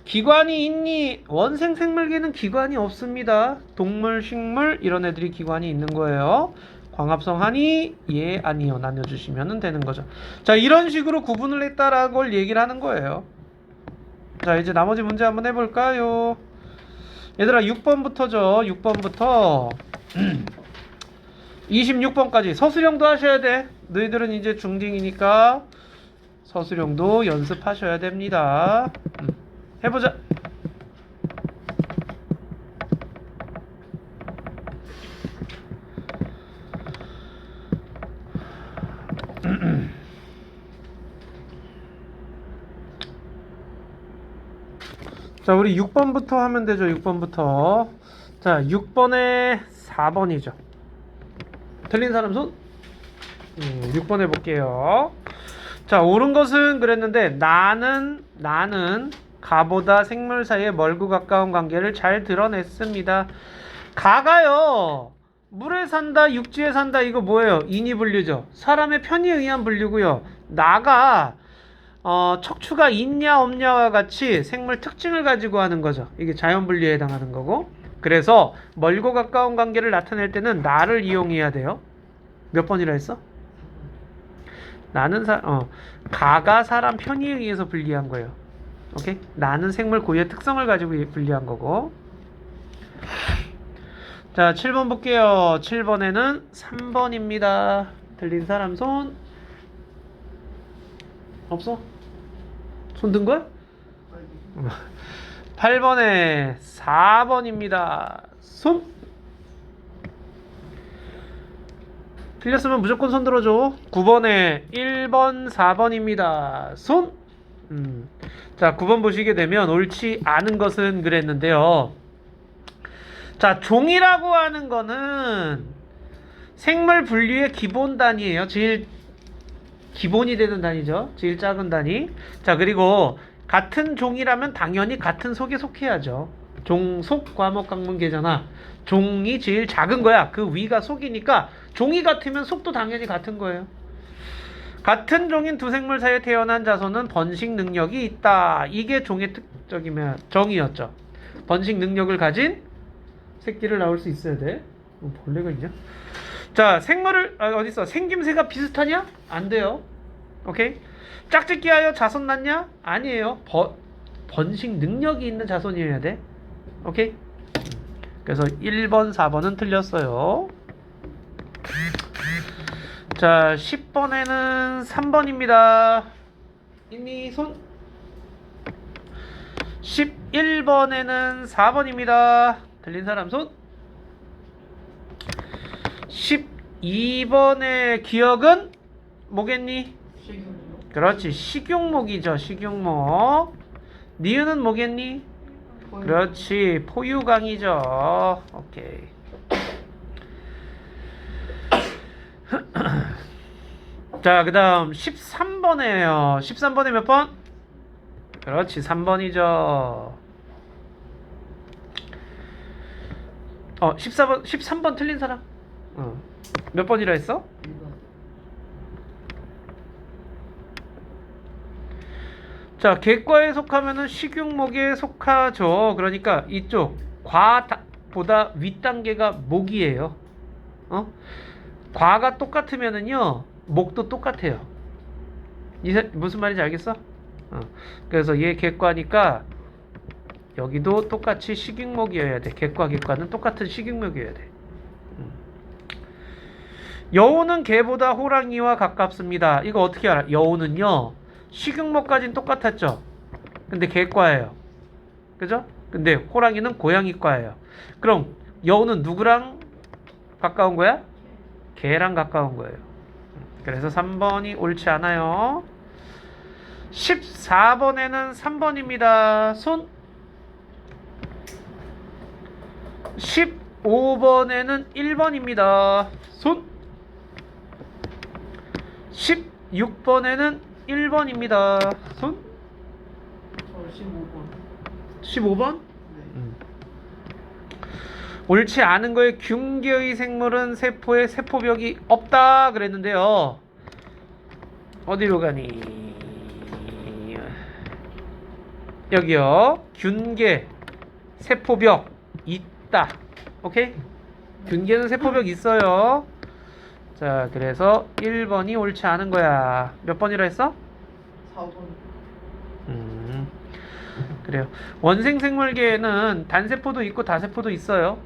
기관이 있니? 원생 생물계는 기관이 없습니다. 동물, 식물 이런 애들이 기관이 있는 거예요. 광합성 하니? 예, 아니요 나눠주시면 되는 거죠. 자, 이런 식으로 구분을 했다라는 걸 얘기를 하는 거예요. 자, 이제 나머지 문제 한번 해볼까요? 얘들아 6번부터죠. 6번부터 26번까지 서술형도 하셔야 돼. 너희들은 이제 중딩이니까 서술형도 연습하셔야 됩니다. 해보자. 자, 우리 6번부터 하면 되죠. 6번부터. 자, 6번에 4번이죠. 틀린 사람 손? 6번 해볼게요. 자, 옳은 것은 그랬는데 나는 가보다 생물 사이의 멀고 가까운 관계를 잘 드러냈습니다. 가가요. 물에 산다, 육지에 산다 이거 뭐예요? 인이 분류죠. 사람의 편의에 의한 분류고요. 나가 척추가 있냐 없냐와 같이 생물 특징을 가지고 하는 거죠. 이게 자연 분류에 해당하는 거고. 그래서 멀고 가까운 관계를 나타낼 때는 나를 이용해야 돼요. 몇 번이라 했어? 나는 가가 사람 편의에 의해서 분리한 거예요. 오케이? 나는 생물 고유의 특성을 가지고 분리한 거고. 자, 7번 볼게요. 7번에는 3번입니다. 들린 사람 손? 없어? 손 든 거야? 8번에 4번입니다. 손? 틀렸으면 무조건 손 들어줘. 9번에 1번, 4번입니다. 손? 자, 9번 보시게 되면 옳지 않은 것은 그랬는데요. 자, 종이라고 하는 거는 생물 분류의 기본 단위예요. 제일 기본이 되는 단위죠. 제일 작은 단위. 자, 그리고 같은 종이라면 당연히 같은 속에 속해야죠. 종, 속, 과목, 강문, 계잖아. 종이 제일 작은 거야. 그 위가 속이니까 종이 같으면 속도 당연히 같은 거예요. 같은 종인 두 생물 사이에 태어난 자손은 번식 능력이 있다. 이게 종의 특적이면 정의였죠. 번식 능력을 가진 새끼를 낳을 수 있어야 돼. 벌레가 있냐? 자, 생물을 어딨어? 생김새가 비슷하냐? 안 돼요. 오케이? 짝짓기 하여 자손 낳냐? 아니에요. 번식 능력이 있는 자손이어야 돼. 오케이? 그래서 1번, 4번은 틀렸어요. 자, 10번에는 3번입니다. 있니? 손? 11번에는 4번입니다. 들린 사람 손? 12번의 기억은 뭐겠니? 식용유. 그렇지, 식용목이죠. 식용목. 니은은 뭐겠니? 그렇지, 포유강이죠. 오케이. 자, 그 다음 13번이에요 13번에 몇 번? 그렇지, 3번이죠. 14번, 13번 틀린 사람? 몇 번이라 했어? 1번. 자, 객과에 속하면은 식용목에 속하죠. 그러니까 이쪽 과보다 윗단계가 목이에요. 과가 똑같으면은요 목도 똑같아요. 무슨 말인지 알겠어? 그래서 얘 객과니까 여기도 똑같이 식용목이어야 돼. 객과는 똑같은 식용목이어야 돼. 여우는 개보다 호랑이와 가깝습니다. 이거 어떻게 알아? 여우는요 식용목까지는 똑같았죠. 근데 개과예요. 그죠? 근데 호랑이는 고양이과예요. 그럼 여우는 누구랑 가까운 거야? 개랑 가까운 거예요. 그래서 3번이 옳지 않아요. 14번에는 3번입니다. 손. 15번에는 1번입니다. 손. 16번에는 1번입니다. 손. 15번. 15번? 네. 옳지 않은 거에 균계의 생물은 세포에 세포벽이 없다 그랬는데요. 어디로 가니? 여기요. 균계 세포벽 있다. 오케이? 균계는 세포벽 있어요. 자, 그래서 1번이 옳지 않은 거야. 몇 번이라 했어? 4번. 그래요. 원생생물계에는 단세포도 있고 다세포도 있어요.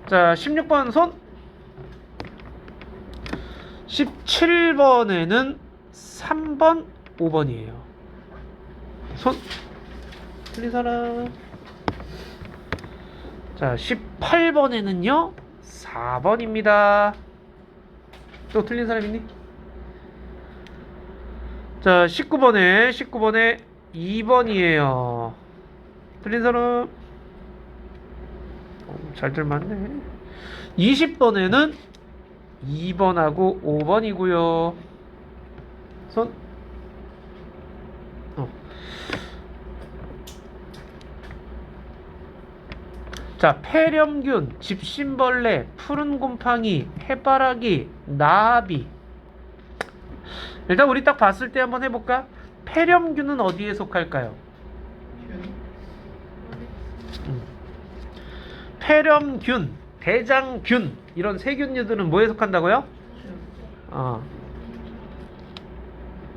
자, 16번 손. 17번에는 3번, 5번이에요. 손. 틀린 사람. 자, 18번에는요 4번입니다. 또 틀린 사람 있니? 자, 19번에 2번이에요. 틀린 사람. 잘들 맞네. 20번에는 2번하고 5번이고요. 손. 자, 폐렴균, 집신벌레, 푸른 곰팡이, 해바라기, 나비. 일단 우리 딱 봤을 때 한번 해볼까? 폐렴균은 어디에 속할까요? 폐렴균, 대장균 이런 세균류들은 뭐에 속한다고요?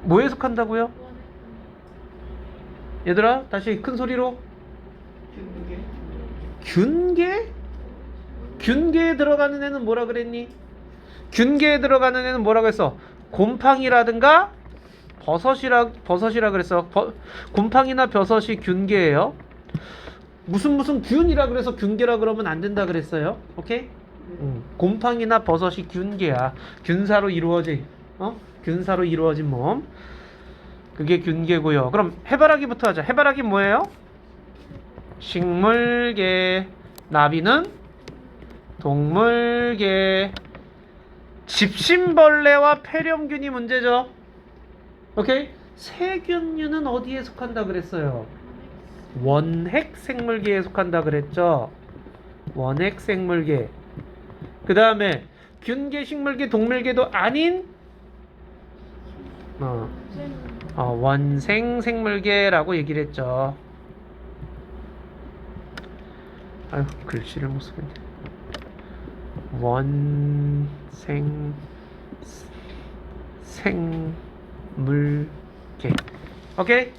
뭐에 속한다고요? 얘들아 다시 큰 소리로. 균게. 균계? 균계에 들어가는 애는 뭐라 그랬니? 균계에 들어가는 애는 뭐라고 했어? 곰팡이라든가 버섯이라 그랬어. 곰팡이나 버섯이 균계예요. 무슨 균이라 그래서 균계라 그러면 안 된다 그랬어요. 오케이? 곰팡이나 버섯이 균계야. 균사로 이루어진 균사로 이루어진 몸. 그게 균계고요. 그럼 해바라기부터 하자. 해바라기 뭐예요? 식물계. 나비는 동물계. 집신벌레와 폐렴균이 문제죠. 오케이? 세균류는 어디에 속한다 그랬어요? 원핵 생물계에 속한다 그랬죠. 원핵 생물계. 그 다음에 균계, 식물계, 동물계도 아닌 원생 생물계라고 얘기를 했죠. 아유, 글씨를 못 쓰겠네. 원생 생물계. 오케이?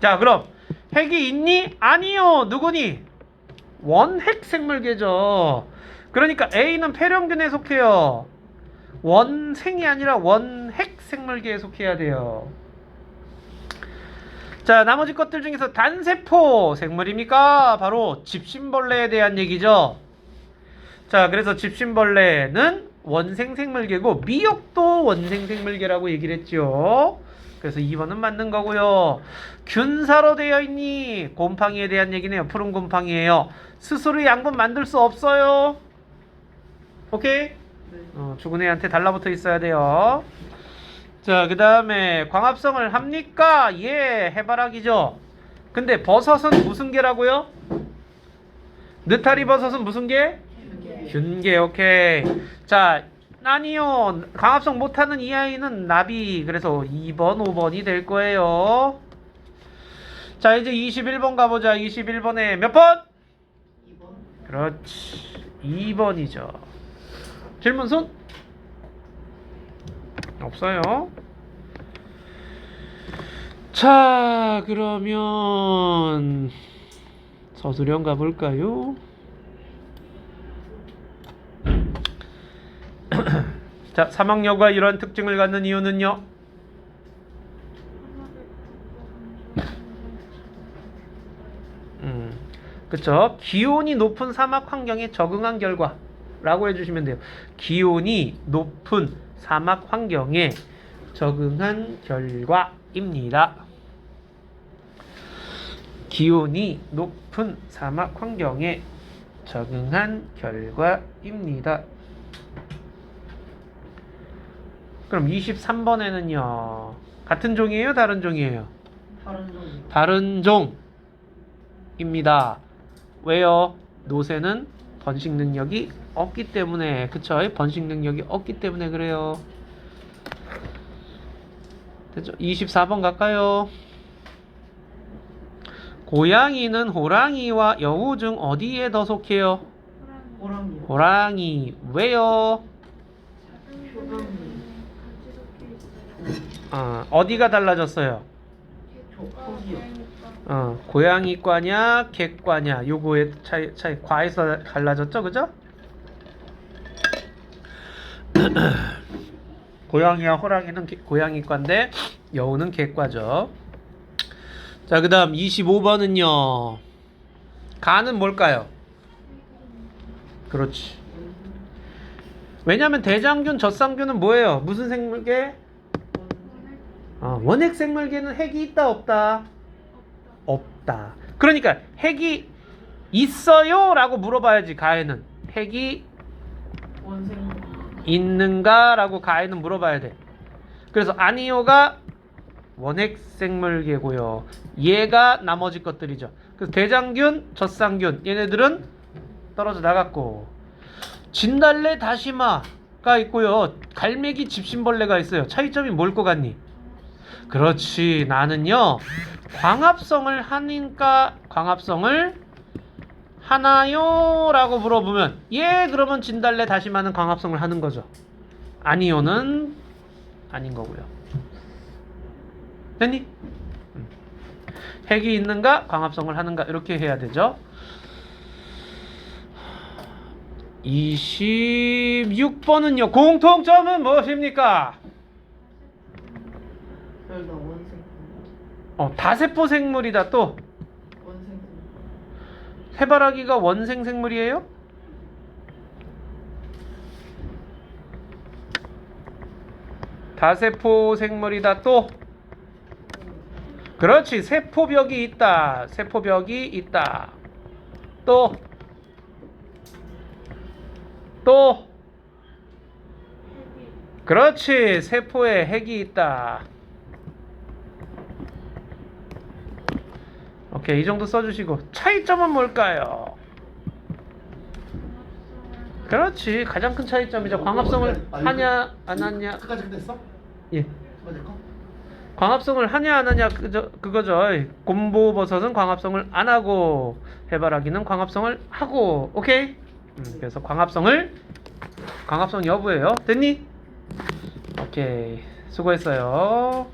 자, 그럼 핵이 있니? 아니요. 누구니? 원핵 생물계죠. 그러니까 A는 폐렴균에 속해요. 원생이 아니라 원핵 생물계에 속해야 돼요. 자, 나머지 것들 중에서 단세포 생물입니까? 바로 집신벌레에 대한 얘기죠. 자, 그래서 집신벌레는 원생 생물계고 미역도 원생 생물계라고 얘기를 했죠. 그래서 2번은 맞는 거고요. 균사로 되어 있니? 곰팡이에 대한 얘기네요. 푸른 곰팡이에요. 스스로 양분 만들 수 없어요. 오케이? 죽은 애한테 달라붙어 있어야 돼요. 자, 그 다음에 광합성을 합니까? 예, 해바라기죠. 근데 버섯은 무슨 개라고요? 느타리 버섯은 무슨 개? 균계. 오케이. 자, 아니요. 광합성 못하는 이 아이는 나비. 그래서 2번, 5번이 될 거예요. 자, 이제 21번 가보자. 21번에 몇 번? 2번. 그렇지. 2번이죠. 질문 손? 없어요. 자, 그러면 서술형 가볼까요? 자, 사막여우가 이러한 특징을 갖는 이유는요? 그쵸? 기온이 높은 사막 환경에 적응한 결과라고 해주시면 돼요. 기온이 높은 사막 환경에 적응한 결과입니다. 기온이 높은 사막 환경에 적응한 결과입니다. 그럼 23번에는요. 같은 종이에요? 다른 종이에요? 다른 종이. 다른 종입니다. 왜요? 노새는 번식 능력이 없기 때문에. 그쵸? 번식 능력이 없기 때문에 그래요. 됐죠? 24번 갈까요? 고양이는 호랑이와 여우 중 어디에 더 속해요? 호랑이. 호랑이. 왜요? 표범이. 어디가 달라졌어요? 폭이요. 고양이과냐 개과냐 요거의 차이 과에서 달라졌죠, 그죠? 고양이와 호랑이는 고양이과인데 여우는 개과죠. 자, 그 다음 25번은요. 간은 뭘까요? 그렇지. 왜냐면 대장균, 젖상균은 뭐예요? 무슨 생물계? 원핵 생물계는 핵이 있다 없다? 없다. 그러니까 핵이 있어요? 라고 물어봐야지. 가에는 핵이 원생. 있는가? 라고 가에는 물어봐야 돼. 그래서 아니요가 원핵 생물계고요. 얘가 나머지 것들이죠. 그래서 대장균, 젖상균 얘네들은 떨어져 나갔고, 진달래, 다시마가 있고요. 갈매기, 집신벌레가 있어요. 차이점이 뭘 것 같니? 그렇지. 나는요 광합성을 하니까 광합성을 하나요? 라고 물어보면 예, 그러면 진달래, 다시마는 광합성을 하는 거죠. 아니요는 아닌 거고요. 됐니? 핵이 있는가 광합성을 하는가 이렇게 해야 되죠. 26번은요. 공통점은 무엇입니까? 별다 원생. 다세포 생물이다. 또 원생. 해바라기가 원생 생물이에요? 다세포 생물이다. 또 그렇지. 세포벽이 있다. 세포벽이 있다. 또 그렇지. 세포에 핵이 있다. 오케이. 이 정도 써주시고 차이점은 뭘까요? 그렇지. 가장 큰 차이점이죠. 광합성을 하냐 안 하냐. 끝까지 끝냈어? 예. 끝까지 거? 광합성을 하냐 안 하냐 그거죠. 곰보버섯은 광합성을 안 하고 해바라기는 광합성을 하고. 오케이. 그래서 광합성 여부예요. 됐니? 오케이. 수고했어요.